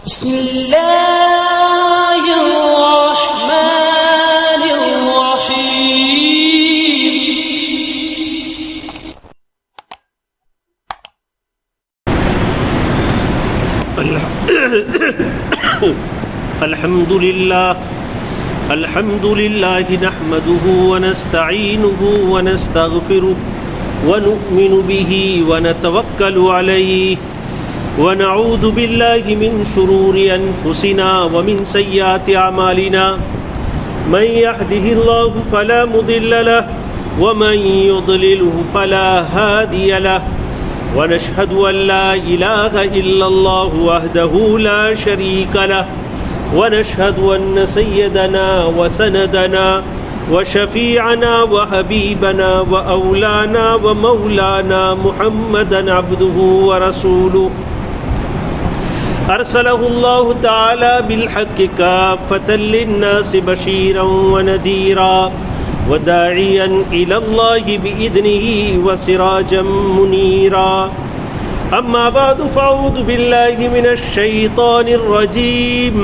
بسم اللہ الرحمن الحمد لله نحمده ونستعينه ونستغفره ونؤمن به ونتوكل عليه ونعوذ بالله من شرور أنفسنا ومن سيئات أعمالنا من يهده الله فلا مضل له ومن يضلله فلا هادي له ونشهد أن لا إله إلا الله وحده لا شريك له ونشهد أن سيدنا وسندنا وشفيعنا وحبيبنا وأولانا ومولانا محمدا عبده ورسوله أرسله الله تعالى بالحق كافة للناس بشيرا ونذيرا وداعيا إلى الله بإذنه وسراجا منيرا أما بعد فأعوذ بالله من الشيطان الرجيم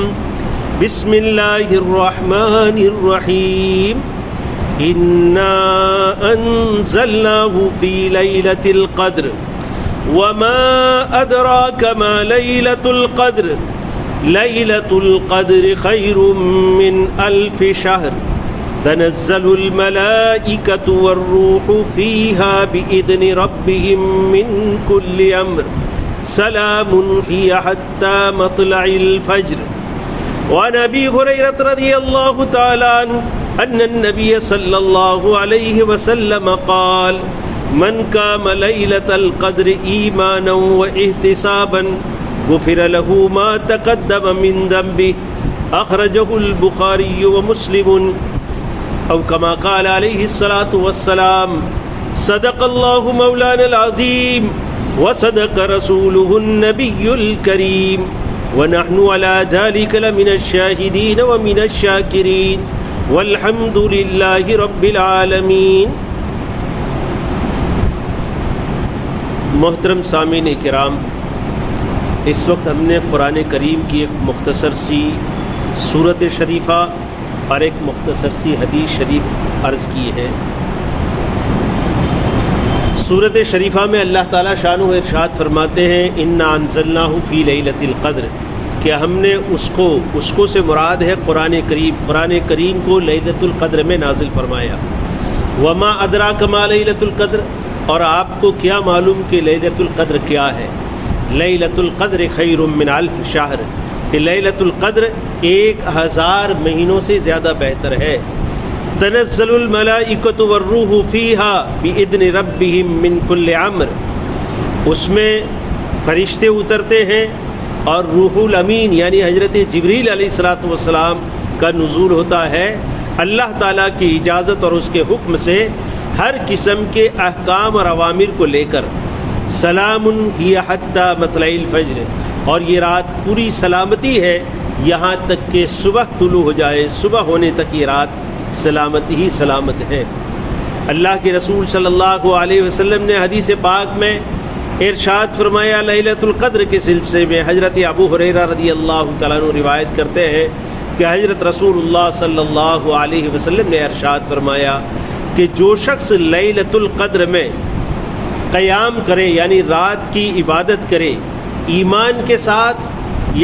بسم الله الرحمن الرحيم إنا أنزلناه في ليلة القدر وما أدراك ما ليلة القدر ليلة القدر خير من 1000 شهر تنزل الملائكة والروح فيها بإذن ربهم من كل أمر سلام هي حتى مطلع الفجر. وعن أبي هريرة رضي الله تعالى عنه أن النبي صلى الله عليه وسلم قال من قام ليلة القدر إيمانا واحتسابا غفر له ما تقدم من ذنبه أخرجه البخاري ومسلم أو كما قال عليه الصلاة والسلام صدق الله مولانا العظيم وصدق رسوله النبي الكريم ونحن على ذلك لمن الشاهدين ومن الشاكرين والحمد لله رب العالمين. محترم سامعین کرام، اس وقت ہم نے قرآن کریم کی ایک مختصر سی سورت شریفہ اور ایک مختصر سی حدیث شریف عرض کی ہے. سورت شریفہ میں اللہ تعالیٰ شانہ ارشاد فرماتے ہیں انا انزلناہ فی لیلۃ القدر، کہ ہم نے اس کو سے مراد ہے قرآن کریم کو لیلۃ القدر میں نازل فرمایا. وما ادراک ما لیلۃ القدر، اور آپ کو کیا معلوم کہ لیلۃ القدر کیا ہے. لیلۃ القدر خیر من 1000 شہر، کہ لیلۃ القدر 1000 مہینوں سے زیادہ بہتر ہے. تنزل الملائکۃ والروح فیہا بإذن ربہم من کل امر، اس میں فرشتے اترتے ہیں اور روح الامین یعنی حضرت جبریل علیہ السلام کا نزول ہوتا ہے اللہ تعالیٰ کی اجازت اور اس کے حکم سے ہر قسم کے احکام اور اوامر کو لے کر. سلام ہی حتی مطلع الفجر، اور یہ رات پوری سلامتی ہے یہاں تک کہ صبح طلوع ہو جائے، صبح ہونے تک یہ رات سلامت ہی سلامت ہے. اللہ کے رسول صلی اللہ علیہ وسلم نے حدیث پاک میں ارشاد فرمایا لیلۃ القدر کے سلسلے میں. حضرت ابو ہریرہ رضی اللہ تعالیٰ عنہ روایت کرتے ہیں کہ حضرت رسول اللہ صلی اللہ علیہ وسلم نے ارشاد فرمایا کہ جو شخص لیلۃ القدر میں قیام کرے یعنی رات کی عبادت کرے ایمان کے ساتھ،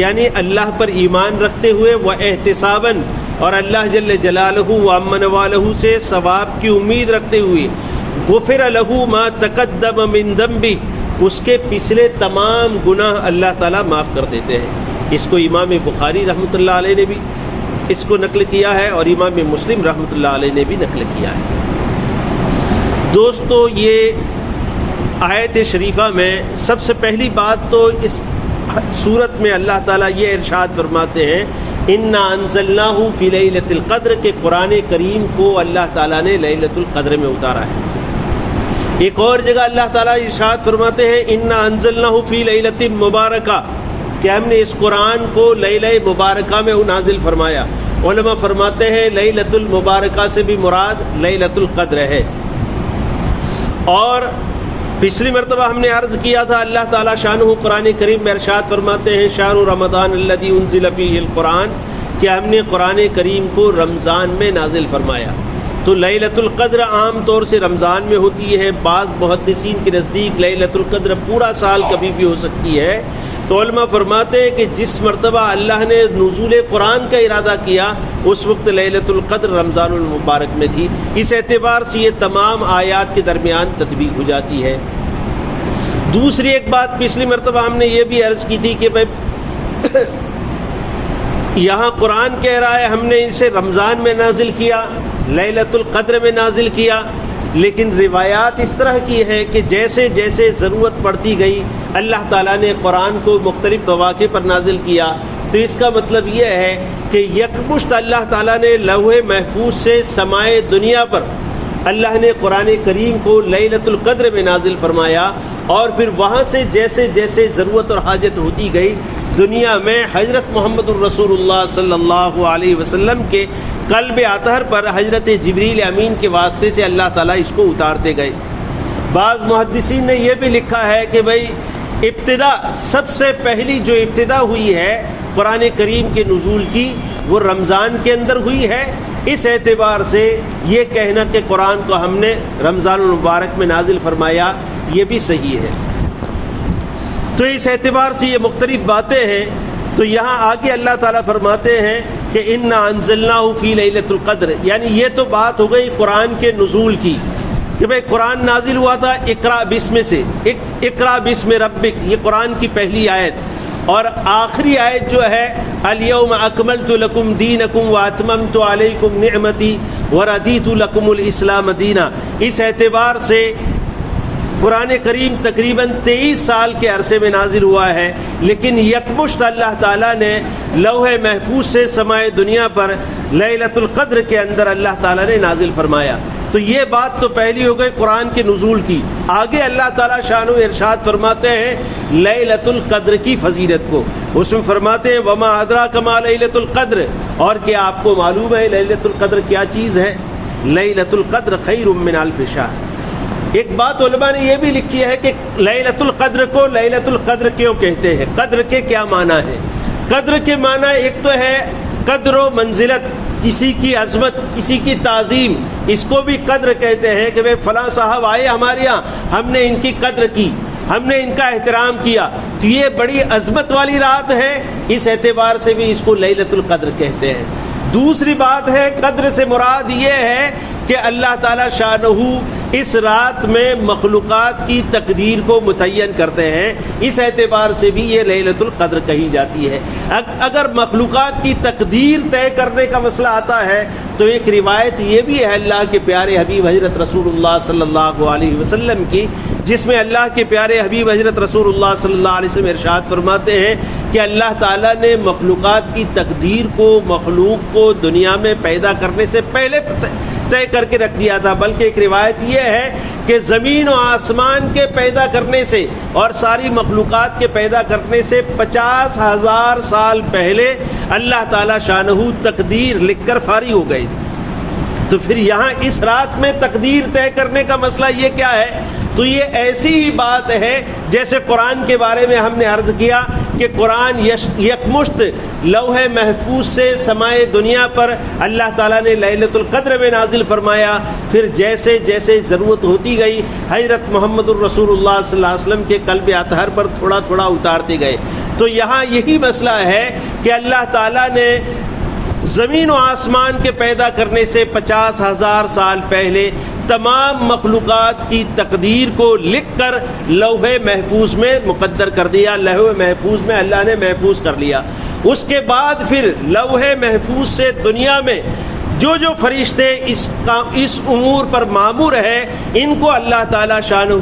یعنی اللہ پر ایمان رکھتے ہوئے، و احتساباً، اور اللہ جل جلالہ و عم نوالہ سے ثواب کی امید رکھتے ہوئے، غفر لہ ما تقدم من ذنبہ، اس کے پچھلے تمام گناہ اللہ تعالیٰ معاف کر دیتے ہیں. اس کو امام بخاری رحمۃ اللہ علیہ نے بھی اس کو نقل کیا ہے اور امام مسلم رحمۃ اللہ علیہ نے بھی نقل کیا ہے. دوستو، یہ آیت شریفہ میں سب سے پہلی بات تو اس صورت میں اللہ تعالیٰ یہ ارشاد فرماتے ہیں انا انزلناہ فی لیلۃ القدر، کہ قرآن کریم کو اللہ تعالیٰ نے لیلۃ القدر میں اتارا ہے. ایک اور جگہ اللہ تعالیٰ ارشاد فرماتے ہیں انا انزلناہ فی لیلۃ مبارکہ، کہ ہم نے اس قرآن کو لیلہ مبارکہ میں نازل فرمایا. علماء فرماتے ہیں لیلۃ المبارکہ سے بھی مراد لیلۃ القدر ہے. اور پچھلی مرتبہ ہم نے عرض کیا تھا اللہ تعالیٰ شانہ قرآن کریم میں ارشاد فرماتے ہیں شہر رمضان الذی انزل فیہ القرآن، کہ ہم نے قرآن کریم کو رمضان میں نازل فرمایا۔ تو لیلۃ القدر عام طور سے رمضان میں ہوتی ہے، بعض محدثین کے نزدیک لیلۃ القدر پورا سال کبھی بھی ہو سکتی ہے۔ تو علماء فرماتے ہیں کہ جس مرتبہ اللہ نے نزول قرآن کا ارادہ کیا اس وقت لیلۃ القدر رمضان المبارک میں تھی، اس اعتبار سے یہ تمام آیات کے درمیان تطبیق ہو جاتی ہے۔ دوسری ایک بات پچھلی مرتبہ ہم نے یہ بھی عرض کی تھی کہ بھائی یہاں قرآن کہہ رہا ہے ہم نے اسے رمضان میں نازل کیا، لیلۃ القدر میں نازل کیا، لیکن روایات اس طرح کی ہیں کہ جیسے جیسے ضرورت پڑتی گئی اللہ تعالیٰ نے قرآن کو مختلف مواقع پر نازل کیا۔ تو اس کا مطلب یہ ہے کہ یکمشت اللہ تعالیٰ نے لوح محفوظ سے سمائے دنیا پر اللہ نے قرآن کریم کو لیلۃ القدر میں نازل فرمایا، اور پھر وہاں سے جیسے جیسے ضرورت اور حاجت ہوتی گئی دنیا میں حضرت محمد الرسول اللہ صلی اللہ علیہ وسلم کے قلب اطہر پر حضرت جبریل امین کے واسطے سے اللہ تعالیٰ اس کو اتارتے گئے۔ بعض محدثین نے یہ بھی لکھا ہے کہ بھائی ابتدا سب سے پہلی جو ابتدا ہوئی ہے قرآن کریم کے نزول کی وہ رمضان کے اندر ہوئی ہے۔ اس اعتبار سے یہ کہنا کہ قرآن کو ہم نے رمضان المبارک میں نازل فرمایا یہ بھی صحیح ہے۔ تو اس اعتبار سے یہ مختلف باتیں ہیں۔ تو یہاں آگے اللہ تعالیٰ فرماتے ہیں کہ انا انزلناہ فی لیلۃ القدر، یعنی یہ تو بات ہو گئی قرآن کے نزول کی کہ بھئی قرآن نازل ہوا تھا اقرا بسم سے، اقرا بسم ربک، یہ قرآن کی پہلی آیت، اور آخری آیت جو ہے الیوم اکملت لکم دینکم واتممت علیکم نعمتی ورضیت لکم الاسلام دینا۔ اس اعتبار سے قرآن کریم تقریباً 23 سال کے عرصے میں نازل ہوا ہے، لیکن یکمشت اللہ تعالیٰ نے لوح محفوظ سے سمائے دنیا پر لیلۃ القدر کے اندر اللہ تعالیٰ نے نازل فرمایا۔ تو یہ بات تو پہلی ہو گئی قرآن کے نزول کی۔ آگے اللہ تعالیٰ شان و ارشاد فرماتے ہیں لیلۃ القدر کی فضیلت کو، اس میں فرماتے ہیں وما ادراک ما لیلۃ القدر، اور کیا آپ کو معلوم ہے لیلۃ القدر کیا چیز ہے؟ لیلۃ القدر خیر من الف شہر۔ ایک بات علماء نے یہ بھی لکھی ہے کہ لیلۃ القدر کو لیلۃ القدر کیوں کہتے ہیں، قدر کے کیا معنی ہے؟ قدر کے معنی ایک تو ہے قدر و منزلت، کسی کی عظمت، کسی کی تعظیم، اس کو بھی قدر کہتے ہیں کہ فلاں صاحب آئے ہمارے یہاں، ہم نے ان کی قدر کی، ہم نے ان کا احترام کیا، تو یہ بڑی عظمت والی رات ہے، اس اعتبار سے بھی اس کو لیلۃ القدر کہتے ہیں۔ دوسری بات ہے قدر سے مراد یہ ہے کہ اللہ تعالیٰ شانہ اس رات میں مخلوقات کی تقدیر کو متعین کرتے ہیں، اس اعتبار سے بھی یہ لیلۃ القدر کہی جاتی ہے۔ اگر مخلوقات کی تقدیر طے کرنے کا مسئلہ آتا ہے تو ایک روایت یہ بھی ہے اللہ کے پیارے حبیب حضرت رسول اللہ صلی اللہ علیہ وسلم کی، جس میں اللہ کے پیارے حبیب حضرت رسول اللہ صلی اللہ علیہ وسلم ارشاد فرماتے ہیں کہ اللہ تعالیٰ نے مخلوقات کی تقدیر کو مخلوق کو دنیا میں پیدا کرنے سے پہلے طے کر کے رکھ دیا تھا، بلکہ ایک روایت یہ ہے کہ زمین و آسمان کے پیدا کرنے سے اور ساری مخلوقات کے پیدا کرنے سے 50,000 سال پہلے اللہ تعالیٰ شانہ تقدیر لکھ کر فارغ ہو گئے۔ تو پھر یہاں اس رات میں تقدیر طے کرنے کا مسئلہ یہ کیا ہے؟ تو یہ ایسی ہی بات ہے جیسے قرآن کے بارے میں ہم نے عرض کیا کہ قرآن یکمشت لوح محفوظ سے سمائے دنیا پر اللہ تعالیٰ نے لیلۃ القدر میں نازل فرمایا، پھر جیسے جیسے ضرورت ہوتی گئی حضرت محمد الرسول اللہ صلی اللہ علیہ وسلم کے قلب اطہر پر تھوڑا تھوڑا اتارتے گئے۔ تو یہاں یہی مسئلہ ہے کہ اللہ تعالیٰ نے زمین و آسمان کے پیدا کرنے سے 50,000 سال پہلے تمام مخلوقات کی تقدیر کو لکھ کر لوح محفوظ میں مقدر کر دیا، لوح محفوظ میں اللہ نے محفوظ کر لیا۔ اس کے بعد پھر لوح محفوظ سے دنیا میں جو جو فرشتے اس امور پر مامور ہیں ان کو اللہ تعالیٰ شانہ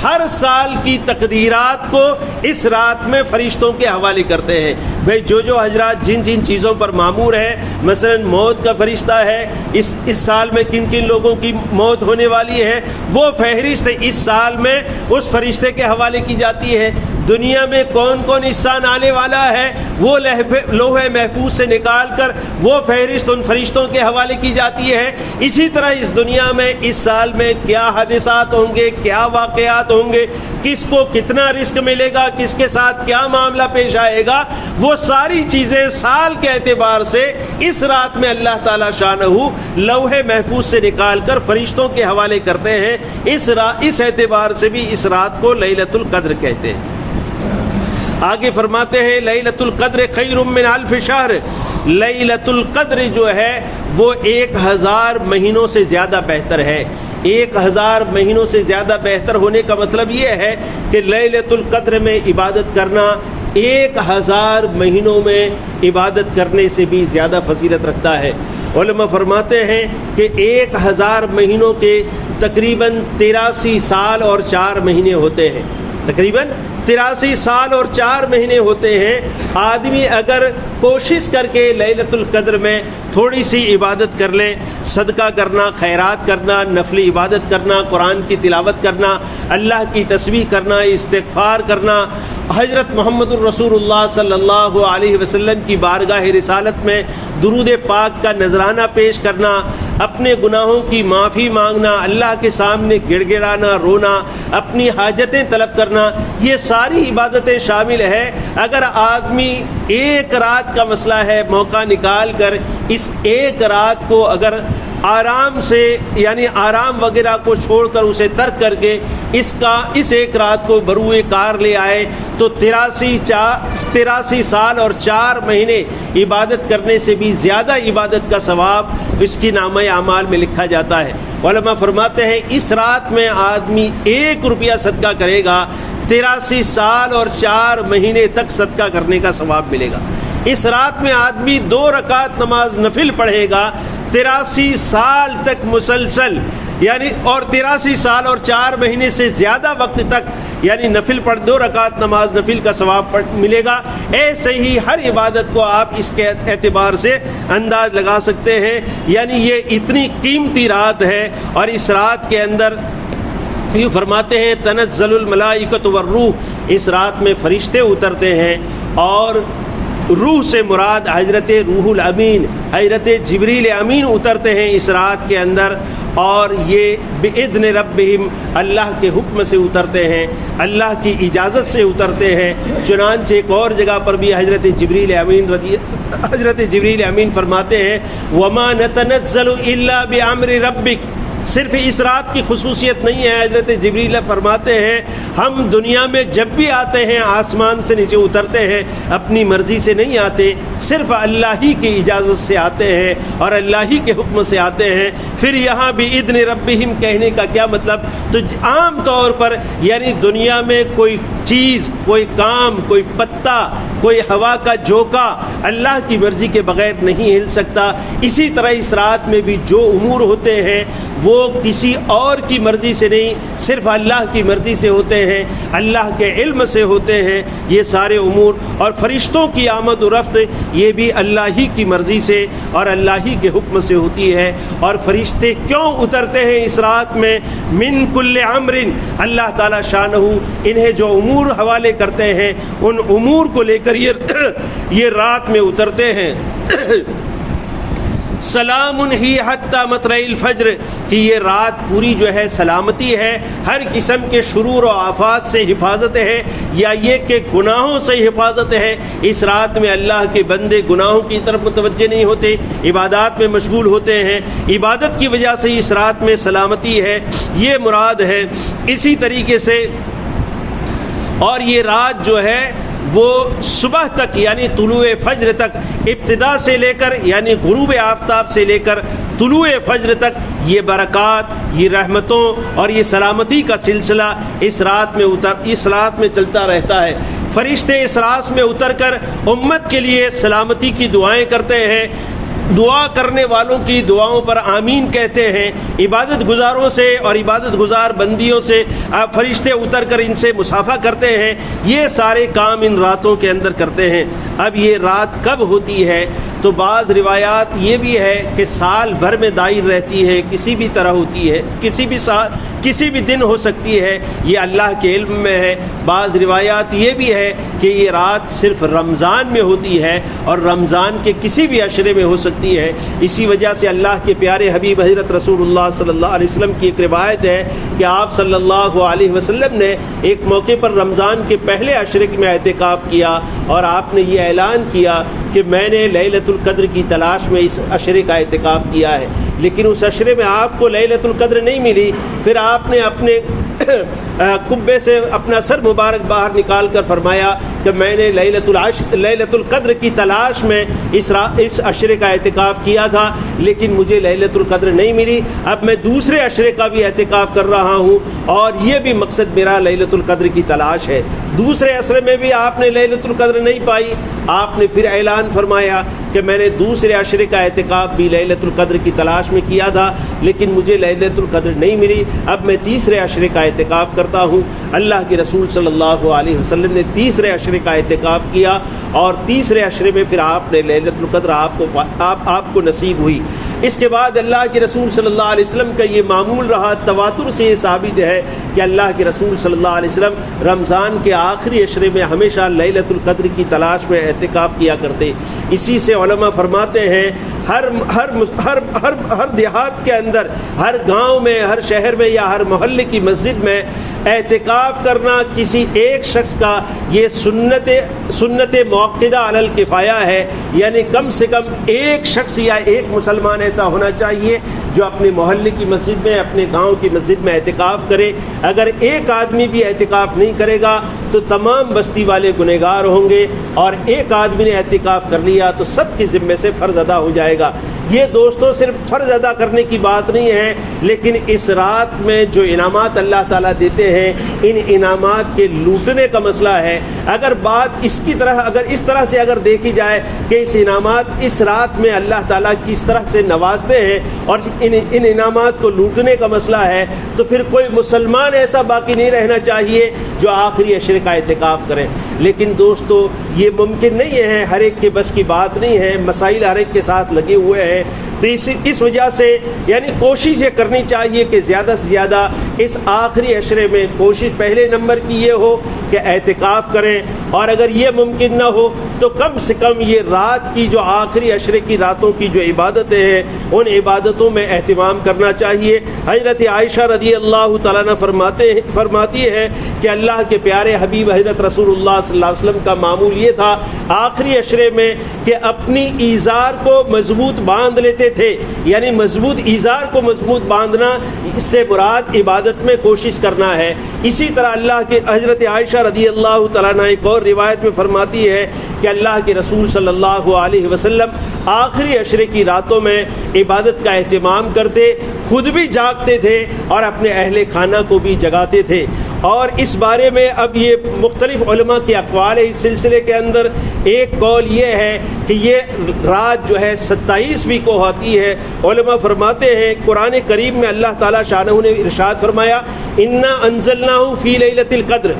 ہر سال کی تقدیرات کو اس رات میں فرشتوں کے حوالے کرتے ہیں۔ بھئی جو حضرات جن جن چیزوں پر مامور ہیں، مثلا موت کا فرشتہ ہے، اس سال میں کن کن لوگوں کی موت ہونے والی ہے، وہ فہرست اس سال میں اس فرشتے کے حوالے کی جاتی ہے۔ دنیا میں کون کون انسان آنے والا ہے وہ لوح محفوظ سے نکال کر وہ فہرست ان فرشتوں کے حوالے حوالے کی جاتی ہے، اسی طرح اس دنیا میں اس سال میں کیا حادثات ہوں گے، کیا واقعات ہوں گے، کس کو کتنا رزق ملے گا، کس کے ساتھ کیا معاملہ پیش آئے گا، وہ ساری چیزیں سال کے اعتبار سے اس رات میں اللہ تعالی شانہ لوح محفوظ سے نکال کر فرشتوں کے حوالے کرتے ہیں۔ اس اعتبار سے بھی اس رات کو لیلۃ القدر کہتے ہیں۔ آگے فرماتے ہیں لیلۃ القدر خیر من الف شہر، لیلۃ القدر جو ہے وہ 1000 مہینوں سے زیادہ بہتر ہے۔ 1000 مہینوں سے زیادہ بہتر ہونے کا مطلب یہ ہے کہ لیلۃ القدر میں عبادت کرنا 1000 مہینوں میں عبادت کرنے سے بھی زیادہ فضیلت رکھتا ہے۔ علماء فرماتے ہیں کہ 1000 مہینوں کے تقریباً 83 سال اور 4 مہینے ہوتے ہیں، تقریباً 83 سال اور 4 مہینے ہوتے ہیں۔ آدمی اگر کوشش کر کے لیلۃ القدر میں تھوڑی سی عبادت کر لیں، صدقہ کرنا، خیرات کرنا، نفل عبادت کرنا، قرآن کی تلاوت کرنا، اللہ کی تسبیح کرنا، استغفار کرنا، حضرت محمد الرسول اللہ صلی اللہ علیہ وسلم کی بارگاہ رسالت میں درود پاک کا نذرانہ پیش کرنا، اپنے گناہوں کی معافی مانگنا، اللہ کے سامنے گڑ گڑانا، رونا، اپنی حاجتیں طلب کرنا، یہ ساری عبادتیں شامل ہے۔ اگر آدمی ایک رات کا مسئلہ ہے، موقع نکال کر اس ایک رات کو اگر آرام سے یعنی آرام وغیرہ کو چھوڑ کر اسے ترک کر کے اس ایک رات کو بروئے کار لے آئے تو 83 سال اور 4 مہینے عبادت کرنے سے بھی زیادہ عبادت کا ثواب اس کی نامہ اعمال میں لکھا جاتا ہے۔ علماء فرماتے ہیں اس رات میں آدمی 1 روپیہ صدقہ کرے گا، 83 سال اور 4 مہینے تک صدقہ کرنے کا ثواب ملے گا۔ اس رات میں آدمی 2 رکعت نماز نفل پڑھے گا 83 سال تک مسلسل، یعنی اور 83 سال اور 4 مہینے سے زیادہ وقت تک یعنی نفل پڑھ 2 رکعت نماز نفل کا ثواب ملے گا۔ ایسے ہی ہر عبادت کو آپ اس کے اعتبار سے انداز لگا سکتے ہیں، یعنی یہ اتنی قیمتی رات ہے۔ اور اس رات کے اندر یہ فرماتے ہیں تنزل الملائکۃ والروح، اس رات میں فرشتے اترتے ہیں، اور روح سے مراد حضرت روح الامین، حضرت جبریل امین اترتے ہیں اس رات کے اندر، اور یہ بإذن ربہم، اللہ کے حکم سے اترتے ہیں، اللہ کی اجازت سے اترتے ہیں۔ چنانچہ ایک اور جگہ پر بھی حضرت جبریل امین فرماتے ہیں وما نتنزل الا بامر ربک، صرف اس رات کی خصوصیت نہیں ہے، حضرت جبریل فرماتے ہیں ہم دنیا میں جب بھی آتے ہیں آسمان سے نیچے اترتے ہیں اپنی مرضی سے نہیں آتے، صرف اللہ ہی کی اجازت سے آتے ہیں اور اللہ ہی کے حکم سے آتے ہیں۔ پھر یہاں بھی اذن ربہم کہنے کا کیا مطلب؟ تو عام طور پر یعنی دنیا میں کوئی چیز، کوئی کام، کوئی پتا، کوئی ہوا کا جھونکا اللہ کی مرضی کے بغیر نہیں ہل سکتا۔ اسی طرح اس رات میں بھی جو امور ہوتے ہیں وہ کسی اور کی مرضی سے نہیں، صرف اللہ کی مرضی سے ہوتے ہیں، اللہ کے علم سے ہوتے ہیں یہ سارے امور۔ اور فرشتوں کی آمد و رفت یہ بھی اللہ ہی کی مرضی سے اور اللہ ہی کے حکم سے ہوتی ہے۔ اور فرشتے کیوں اترتے ہیں اس رات میں؟ من کل امر، اللہ تعالی شانہ انہیں جو امور حوالے کرتے ہیں ان امور کو لے کر یہ رات میں اترتے ہیں۔ سلام ہی حتی مطلع الفجر، کہ یہ رات پوری جو ہے سلامتی ہے، ہر قسم کے شرور و آفات سے حفاظت ہے، یا یہ کہ گناہوں سے حفاظت ہے۔ اس رات میں اللہ کے بندے گناہوں کی طرف متوجہ نہیں ہوتے، عبادات میں مشغول ہوتے ہیں، عبادت کی وجہ سے اس رات میں سلامتی ہے، یہ مراد ہے۔ اسی طریقے سے اور یہ رات جو ہے وہ صبح تک یعنی طلوع فجر تک، ابتدا سے لے کر یعنی غروب آفتاب سے لے کر طلوع فجر تک یہ برکات، یہ رحمتوں اور یہ سلامتی کا سلسلہ اس رات میں چلتا رہتا ہے۔ فرشتے اس رات میں اتر کر امت کے لیے سلامتی کی دعائیں کرتے ہیں، دعا کرنے والوں کی دعاؤں پر آمین کہتے ہیں، عبادت گزاروں سے اور عبادت گزار بندیوں سے فرشتے اتر کر ان سے مصافحہ کرتے ہیں۔ یہ سارے کام ان راتوں کے اندر کرتے ہیں۔ اب یہ رات کب ہوتی ہے؟ تو بعض روایات یہ بھی ہے کہ سال بھر میں دائر رہتی ہے، کسی بھی طرح ہوتی ہے، کسی بھی دن ہو سکتی ہے، یہ اللہ کے علم میں ہے۔ بعض روایات یہ بھی ہے کہ یہ رات صرف رمضان میں ہوتی ہے اور رمضان کے کسی بھی عشرے میں ہو سکتی سکتی ہے۔ اسی وجہ سے اللہ کے پیارے حبیب حضرت رسول اللہ صلی اللہ علیہ وسلم کی ایک روایت ہے کہ آپ صلی اللہ علیہ وسلم نے ایک موقع پر رمضان کے پہلے عشرے میں اعتکاف کیا اور آپ نے یہ اعلان کیا کہ میں نے لیلۃ القدر کی تلاش میں اس عشرے کا اعتکاف کیا ہے، لیکن اس عشرے میں آپ کو لیلۃ القدر نہیں ملی۔ پھر آپ نے اپنے قبے سے اپنا سر مبارک باہر نکال کر فرمایا کہ میں نے لیلۃ القدر کی تلاش میں اس عشرے کا اعتکاف کیا تھا، لیکن مجھے لیلۃ القدر نہیں ملی۔ اب میں دوسرے عشرے کا بھی اعتکاف کر رہا ہوں اور یہ بھی مقصد میرا لیلۃ القدر کی تلاش ہے۔ دوسرے عشرے میں بھی آپ نے لیلۃ القدر نہیں پائی، آپ نے پھر اعلان فرمایا کہ میں نے دوسرے عشرے کا اعتکاف بھی لیلۃ القدر کی تلاش میں کیا تھا، لیکن مجھے لیلۃ القدر نہیں ملی۔ اب میں تیسرے عشرے کا اعتکاف کرتا ہوں۔ اللہ کے رسول صلی اللہ علیہ وسلم نے تیسرے عشرے کا اعتکاف کیا اور تیسرے عشرے میں پھر آپ نے لیلۃ القدر آپ کو نصیب ہوئی۔ اس کے بعد اللہ کے رسول صلی اللہ علیہ وسلم کا یہ معمول رہا، تواتر سے یہ ثابت ہے کہ اللہ کے رسول صلی اللہ علیہ وسلم رمضان کے آخری عشرے میں ہمیشہ لیلۃ القدر کی تلاش میں اعتکاف کیا کرتے۔ اسی سے علماء فرماتے ہیں ہر دیہات کے اندر، ہر گاؤں میں، ہر شہر میں یا ہر محلے کی مسجد میں اعتکاف کرنا کسی ایک شخص کا یہ سنت موقدہ علی الکفایہ ہے، یعنی کم سے کم ایک شخص یا ایک مسلمان ایسا ہونا چاہیے جو اپنے محلے کی مسجد میں، اپنے گاؤں کی مسجد میں اعتکاف کرے۔ اگر ایک آدمی بھی اعتکاف نہیں کرے گا تو تمام بستی والے گنہگار ہوں گے، اور ایک آدمی نے اعتکاف کر لیا تو سب کے ذمے سے فرض ادا ہو جائے گا۔ یہ دوستو صرف فرض ادا کرنے کی بات نہیں ہے، لیکن اس رات میں جو انعامات اللہ تعالیٰ دیتے ہیں، ان انعامات کے لوٹنے کا مسئلہ ہے۔ اگر بات اس طرح سے دیکھی جائے کہ اس انعامات اس رات میں اللہ تعالیٰ کس طرح سے نوازتے ہیں اور ان انعامات کو لوٹنے کا مسئلہ ہے، تو پھر کوئی مسلمان ایسا باقی نہیں رہنا چاہیے جو آخری عشرے کا اعتکاف کرے۔ لیکن دوستو یہ ممکن نہیں ہے، ہر ایک کے بس کی بات نہیں ہے، مسائل ہر ایک کے ساتھ لگے ہوئے ہیں۔ تو اس وجہ سے یعنی کوشش یہ کرنی چاہیے کہ زیادہ سے زیادہ اس آخری عشرے میں کوشش پہلے نمبر کی یہ ہو کہ اعتکاف کریں، اور اگر یہ ممکن نہ ہو تو کم سے کم یہ رات کی جو آخری عشرے کی راتوں کی جو عبادتیں ہیں ان عبادتوں میں اہتمام کرنا چاہیے۔ حضرت عائشہ رضی اللہ تعالیٰ عنہ فرماتی ہے کہ اللہ کے پیارے حبیب حضرت رسول اللہ صلی اللہ علیہ وسلم کا معمول یہ تھا آخری عشرے میں کہ اپنی ایزار کو مضبوط باندھ لیتے تھے، یعنی مضبوط ایزار کو مضبوط باندھنا، اس سے مراد عبادت میں کوشش کرنا ہے۔ اسی طرح اللہ کے حضرت عائشہ رضی اللہ تعالیٰ عنہ ایک اور روایت میں فرماتی ہے کہ اللہ کے رسول صلی اللہ علیہ وسلم آخری عشرے کی راتوں میں عبادت کا اہتمام کرتے، خود بھی جاگتے تھے اور اپنے اہل خانہ کو بھی جگاتے تھے۔ اور اس بارے میں اب یہ مختلف علماء کے اقوال ہے اس سلسلے کے اندر۔ ایک قول یہ ہے کہ یہ رات جو ہے 27ویں کو ہوتی ہے۔ علماء فرماتے ہیں قرآن کریم میں اللہ تعالیٰ شانہ نے ارشاد فرمایا انا انزلناہ فی لیلۃ القدر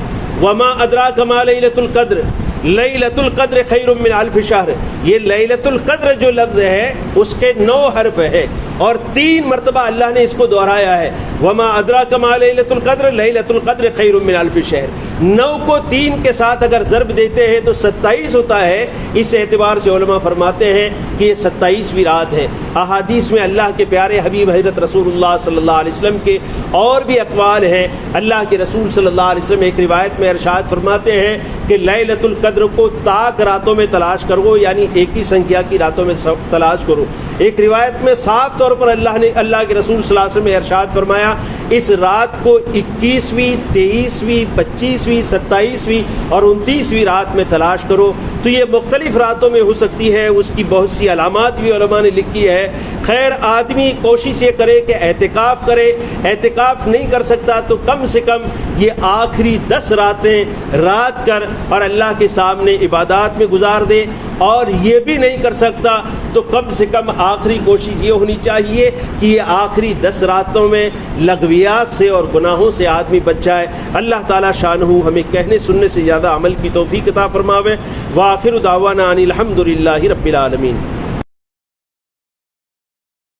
وما ادراک ما لیلۃ القدر لیلۃ القدر خیر من الف شہر۔ یہ لیلۃ القدر جو لفظ ہے اس کے 9 حرف ہے اور 3 مرتبہ اللہ نے اس کو دہرایا ہے، وما ادراک ما لیلۃ القدر لیلۃ القدر خیر من الف شہر۔ 9 کو 3 کے ساتھ اگر ضرب دیتے ہیں تو 27 ہوتا ہے۔ اس اعتبار سے علماء فرماتے ہیں کہ یہ 27ویں رات ہے۔ احادیث میں اللہ کے پیارے حبیب حضرت رسول اللہ صلی اللہ علیہ وسلم کے اور بھی اقوال ہیں۔ اللہ کے رسول صلی اللہ علیہ وسلم ایک روایت میں ارشاد فرماتے ہیں کہ لیلۃ القدر کو طاق راتوں میں تلاش کرو، یعنی ایک ہی سنکھیا کی راتوں میں تلاش کرو۔ ایک روایت میں صاف طور پر اللہ کے رسول صلی اللہ علیہ وسلم نے ارشاد فرمایا اس رات کو 21ویں 23ویں 25ویں 27ویں اور 29ویں رات میں تلاش کرو۔ تو یہ مختلف راتوں میں ہو سکتی ہے، اس کی بہت سی علامات بھی علماء نے لکھی ہے۔ خیر آدمی کوشش یہ کرے کہ اعتکاف کرے، اعتکاف نہیں کر سکتا تو کم سے کم یہ آخری 10 راتیں رات کر اور اللہ کے سامنے عبادات میں گزار دے، اور یہ بھی نہیں کر سکتا تو کم سے کم آخری کوشش یہ ہونی چاہیے کہ یہ آخری 10 راتوں میں لغویات سے اور گناہوں سے آدمی بچ جائے۔ اللہ تعالیٰ شانہ ہمیں کہنے سننے سے زیادہ عمل کی توفیق عطا فرماوے۔ وآخر دعوانا ان الحمد للہ رب العالمین۔